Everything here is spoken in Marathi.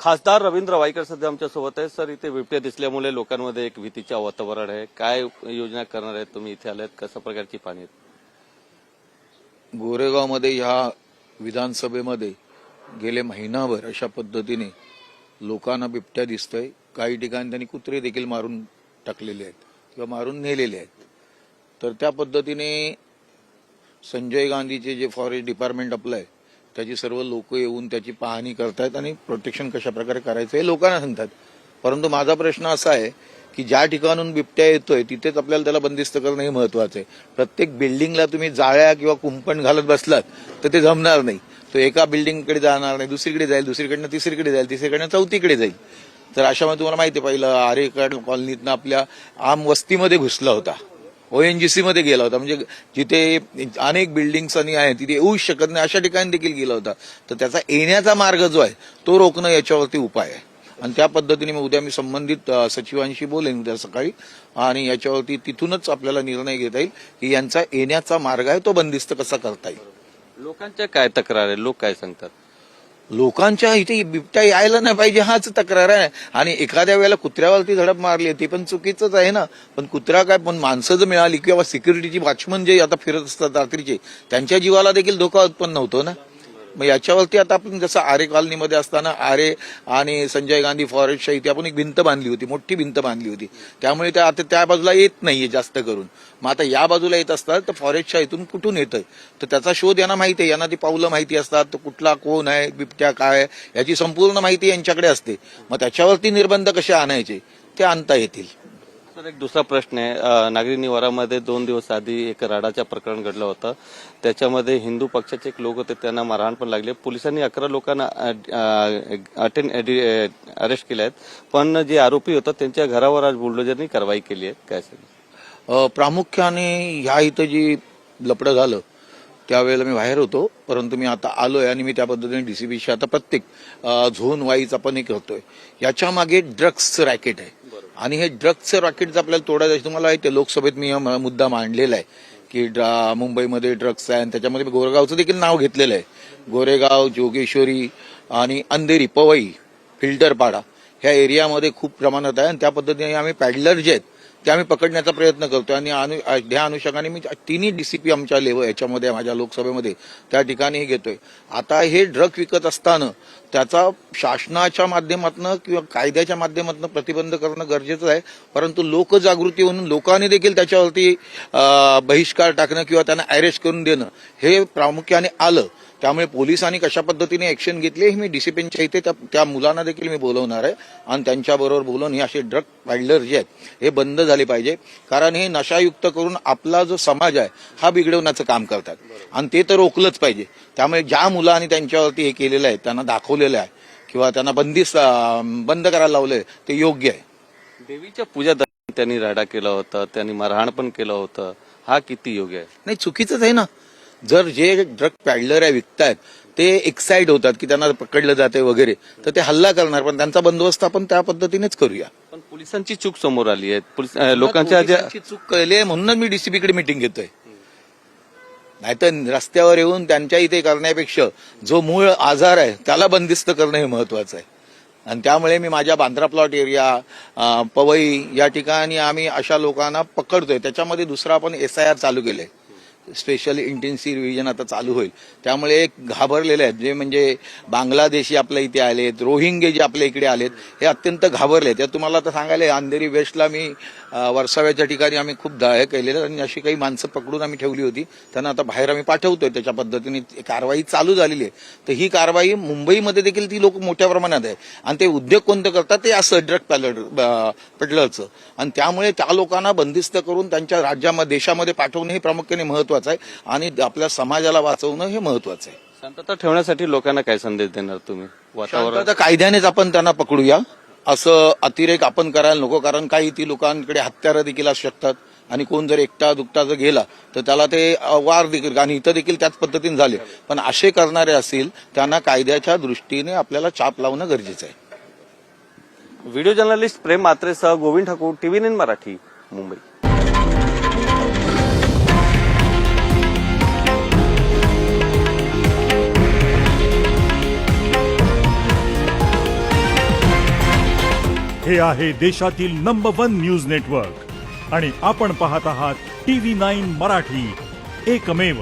खासदार रवींद्र वायकर सध्या आमच्या सोबत आहे. सर, इथे बिबट्या दिसल्यामुळे लोकांमध्ये एक भीतीचे वातावरण आहे. काय योजना करणार आहेत तुम्ही? इथे आलात, कशा प्रकारची पाणी आहेत? गोरेगावमध्ये ह्या विधानसभेमध्ये गेले महिनाभर अशा पद्धतीने लोकांना बिबट्या दिसतोय. काही ठिकाणी त्यांनी कुत्रे देखील मारून टाकलेले आहेत किंवा मारून नेलेले आहेत. तर त्या पद्धतीने संजय गांधीचे जे फॉरेस्ट डिपार्टमेंट आपलं आहे त्याची सर्व लोक येऊन त्याची पाहणी करतायत आणि प्रोटेक्शन कशा प्रकारे करायचं हे लोकांना सांगतात. परंतु माझा प्रश्न असा आहे की ज्या ठिकाणून बिबट्या येतोय तिथेच आपल्याला त्याला बंदिस्त करणं हे महत्वाचं आहे. प्रत्येक बिल्डिंगला तुम्ही जाळ्या किंवा कुंपण घालत बसलात तर ते जमणार नाही. तो एका बिल्डिंगकडे जाणार नाही, दुसरीकडे जाईल, दुसरीकडनं तिसरीकडे जाईल, तिसरीकडनं चौथीकडे जाईल. तर अशामध्ये तुम्हाला माहिती आहे, पहिलं आरेकड कॉलनीतनं आपल्या आम वस्तीमध्ये घुसला होता, ONGC मध्ये गेला होता, म्हणजे जिथे अनेक बिल्डिंग्स आणि आहे तिथे येऊच शकत नाही अशा ठिकाणी देखील गेला होता. तर त्याचा येण्याचा मार्ग जो आहे तो रोखणं याच्यावरती उपाय आहे. आणि त्या पद्धतीने उद्या मी संबंधित सचिवांशी बोलेन उद्या सकाळी आणि याच्यावरती तिथूनच आपल्याला निर्णय घेता येईल की यांचा येण्याचा मार्ग आहे तो बंदिस्त कसा करता येईल. लोकांच्या काय तक्रार आहे? लोक काय सांगतात? लोकांच्या इथे बिबट्या यायला नाही पाहिजे हाच तक्रार आहे. आणि एखाद्या वेळेला कुत्र्यावरती झडप मारली ते पण चुकीचंच आहे ना. पण कुत्रा काय, पण माणसं जर मिळाली किंवा सिक्युरिटीची वॉचमन जे आता फिरत असतात रात्रीचे त्यांच्या जीवाला देखील धोका उत्पन्न होतो ना. मग याच्यावरती आता आपण जसं आरे कॉलनीमध्ये असताना आरे आणि संजय गांधी फॉरेस्टच्या इथे आपण एक भिंत बांधली होती, मोठी भिंत बांधली होती. त्यामुळे त्या आता त्या बाजूला येत नाहीये जास्त करून. मग आता या बाजूला येत असतात तर फॉरेस्टच्या इथून कुठून येतंय तर त्याचा शोध यांना माहिती आहे. यांना ती पावलं माहिती असतात, तर कुठला कोण आहे, बिबट्या काय याची संपूर्ण माहिती यांच्याकडे असते. मग त्याच्यावरती निर्बंध कसे आणायचे ते आणता येतील. सर, एक दुसरा प्रश्न आहे. नागरी निवारामध्ये 2 दिवस आधी एक राडाचं प्रकरण घडलं होतं. त्याच्यामध्ये हिंदू पक्षाचे एक लोक होते, त्यांना मारहाण पण लागली. पोलिसांनी 11 लोकांना अरेस्ट केले आहेत, पण जे आरोपी होतात त्यांच्या घरावर आज बुलडोजरनी कारवाई केली आहे. काय सांगितलं? प्रामुख्याने ह्या इथं जी लपडं झालं त्यावेळेला मी बाहेर होतो, परंतु मी आता आलोय आणि मी त्या पद्धतीने DCPशी आता प्रत्येक झोन वाईज आपण हे करतोय. याच्या मागे ड्रग्सचं रॅकेट आहे आणि हे ड्रग्सचं रॅकेट जर आपल्याला तोडायचं, तुम्हाला माहिती लोकसभेत मी मुद्दा मांडलेला आहे की मुंबईमध्ये ड्रग्स आहे आणि त्याच्यामध्ये गोरेगावचं देखील नाव घेतलेलं आहे. गोरेगाव, जोगेश्वरी आणि अंधेरी, पवई, फिल्टरपाडा ह्या एरियामध्ये खूप प्रमाणात आहे. आणि त्या पद्धतीने आम्ही पॅडलर जे आहेत ते आम्ही पकडण्याचा प्रयत्न करतोय. आणि त्या अनुषंगाने मी 3 DCP आमच्या लेवल याच्यामध्ये माझ्या लोकसभेमध्ये त्या ठिकाणी घेतोय. आता हे ड्रग विकत असताना त्याचा शासनाच्या माध्यमातून किंवा कायद्याच्या माध्यमातून प्रतिबंध करणं गरजेचं आहे. परंतु लोकजागृती म्हणून लोकांनी देखील त्याच्यावरती बहिष्कार टाकणं किंवा त्यांना अरेस्ट करून देणं हे प्रामुख्याने आलं. त्यामुळे पोलिसांनी कशा पद्धतीने ऍक्शन घेतली हे मी DCPच्या इथे त्या मुलांना देखील मी बोलवणार आहे आणि त्यांच्याबरोबर बोलून हे असे ड्रग पॅडलर जे आहेत हे बंद झाले पाहिजे. कारण हे नशायुक्त करून आपला जो समाज आहे हा बिघडवण्याचं काम करतात आणि ते तर रोखलंच पाहिजे. त्यामुळे ज्या मुलांनी त्यांच्यावरती हे केलेलं आहे, त्यांना दाखवलेलं आहे किंवा त्यांना बंद करायला लावलंय ते योग्य आहे. देवीच्या पूजा त्यांनी राडा केला होता, त्यांनी मारहाण पण केलं होतं, हा किती योग्य आहे? नाही, चुकीचंच आहे ना. जर जे ड्रग पॅडलर आहे विकतायत ते एक्साइट होतात की त्यांना पकडलं जाते वगैरे तर ते हल्ला करणार, पण त्यांचा बंदोबस्त आपण त्या पद्धतीनेच करूया. पण पोलिसांची चूक समोर आली आहे. लोकांच्या चूक कळली आहे म्हणूनच मी DCPकडे मीटिंग घेतोय. नाहीतर रस्त्यावर येऊन त्यांच्या इथे करण्यापेक्षा जो मूळ आजार आहे त्याला बंदिस्त करणं हे महत्वाचं आहे. आणि त्यामुळे मी माझ्या बांद्रा प्लॉट एरिया, पवई या ठिकाणी आम्ही अशा लोकांना पकडतोय. त्याच्यामध्ये दुसरा आपण SIR चालू केलंय, स्पेशल इंटेन्सिव्ह रिव्हिजन आता चालू होईल. त्यामुळे एक घाबरलेले आहेत जे म्हणजे बांगलादेशी आपल्या इथे आलेत, रोहिंगे जे आपल्या इकडे आलेत हे अत्यंत घाबरले आहेत. तुम्हाला आता सांगायला अंधेरी वेस्टला मी वर्साव्याच्या ठिकाणी आम्ही खूप हे केलेलं आणि अशी काही माणसं पकडून आम्ही ठेवली होती, त्यांना आता बाहेर आम्ही पाठवतोय. त्याच्या पद्धतीने कारवाई चालू झालेली आहे. तर ही कारवाई मुंबईमध्ये देखील ती लोक मोठ्या प्रमाणात आहे आणि ते उद्योग कोणते करतात ते असं ड्रग पॅडलरचं. आणि त्यामुळे त्या लोकांना बंदिस्त करून त्यांच्या राज्यामध्ये देशामध्ये पाठवणं हे प्रामुख्याने महत्वाचं आहे आणि आपल्या समाजाला वाचवणं हे महत्वाचं आहे. शांतता ठेवण्यासाठी लोकांना काय संदेश देणार तुम्ही? वातावरण कायद्यानेच आपण त्यांना पकडूया, असं अतिरेक आपण करायला नको. कारण काही ती लोकांकडे हत्यारं देखील असू शकतात आणि कोण जर एकटा दुकटा जर गेला तर त्याला ते वार देखील, आणि इथं देखील त्याच पद्धतीने झाले. पण असे करणारे असतील त्यांना कायद्याच्या दृष्टीने आपल्याला चाप लावणं गरजेचं आहे. व्हिडिओ जर्नलिस्ट प्रेम मात्रेसह गोविंद ठाकूर, TV9 मराठी, मुंबई. हे आहे देशातील नंबर 1 न्यूज नेटवर्क आणि आपण पाहत आहात TV9 मराठी, एकमेव.